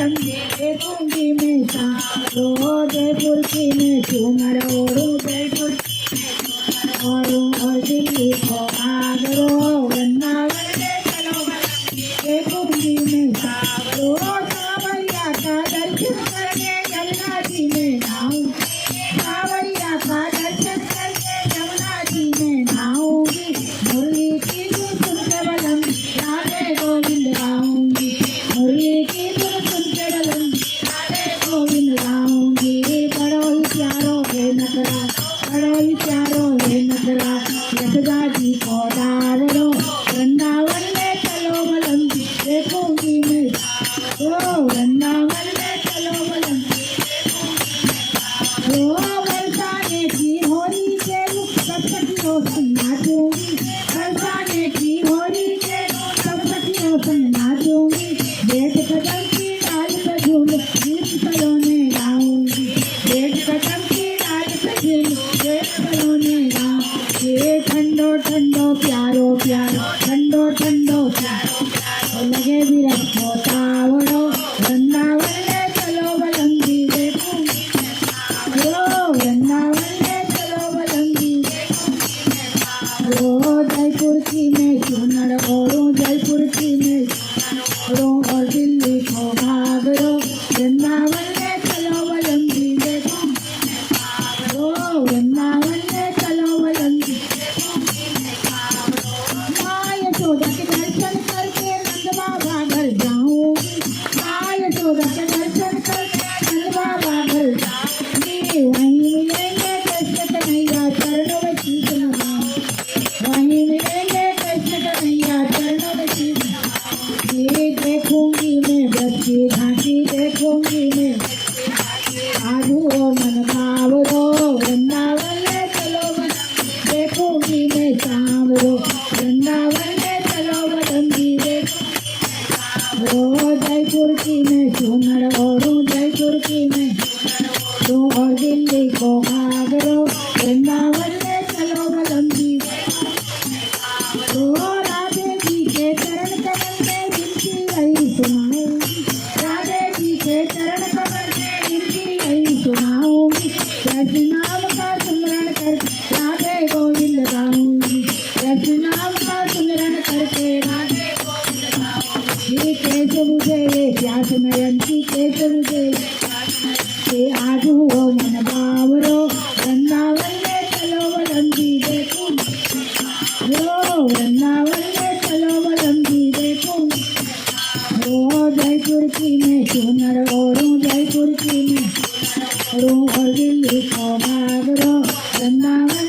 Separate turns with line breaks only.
चलवलंगी देखूंगी मैं सांवरो जयपुर की मैं झूमर ओढ़ूं जयपुर और दिल्ली को आगरो वृंदावन में चलवलंगी देखूंगी मैं सांवरो सावरिया का दर्शन करने यमुना जी में नहाऊंगी सावरिया का दर्शन करके यमुना जी में नहाऊंगी मुरली की धुन सुनकर बलंगी राधे गोविंद गाऊंगी मुरली की धुन सुनकर बलंगी राधे गोविंद गाऊंगी बड़ो ही प्यारो है नगरा बड़ो ही प्यारो है नगरा यशोदा जी को डावरो वृंदावन में चलो बलंगी देखूंगी मैं ओ वृंदावन में चलो बलंगी ओ बरसाने की होली के सब सखियों संग नाचूंगी बरसाने की होली के सब सखियों संग नाचूंगी देख कदम की डाल पे झूल गीत सलोने गाऊंगी देख कदम की डाल पे झूल गीत सलोने गाऊंगी ये ठंडो ठंडो प्यारो प्यारो ठंडो ठंडो प्यारो प्यारो लगे भी रखो तावड़ो वृंदावन में चलो बलंगी देखूंगी वृंदावन में चलो बलंगी जयपुर की मैं चुनर ओढ़ूं जयपुर की मैं ओढ़ूं और दिल्ली को भागरो वृंदावन में चलो बलंगी देखूं वृंदावन में चलो बलंगी माँ यशोदा के दर्शन करके नंद बाबा घर जाऊंगी माँ यशोदा के दर्शन करके नंद बाबा घर जाऊंगी वहीं मिलेंगे कृष्ण कन्हैया चरणों में शीश नवाऊंगी वहीं मिलेंगे कृष्ण कन्हैया चरणों में शीश नवाऊंगी देखूंगी मैं व्रत की झांकी देखूंगी मैं आजू ओ मन भावरो वृंदावन में चलो बलंगी देखूंगी मैं सांवरो वृंदावन में चलो बलंगी देखो जयपुर की मैं चूनर ओढ़ूं जयपुर की मैं ओढ़ूं और दिल्ली को आगरो वृंदावन में चलो बलंगी राधे जी के चरण कमल में जिनकी यही सुनाऊंगी राधे जी के चरण कमल में जिनकी यही सुनाऊंगी कृष्ण नाम का सुमरण कर राधे गोविंद गाऊंगी कृष्ण नाम का सुमरण करके राधे गोविंद गाऊंगी कैसे मुझे ये प्यास नयंती कैसे मुझे ये आजू ओ मन बावरो वृंदावन में चलो बलंगी देखूंगी वृंदावन में चलो बलंगी देखूंगी जयपुर की मैं चुनर ओढ़ूं जयपुर की मैं ओढ़ूं और दिल्ली को भागरो वृंदावन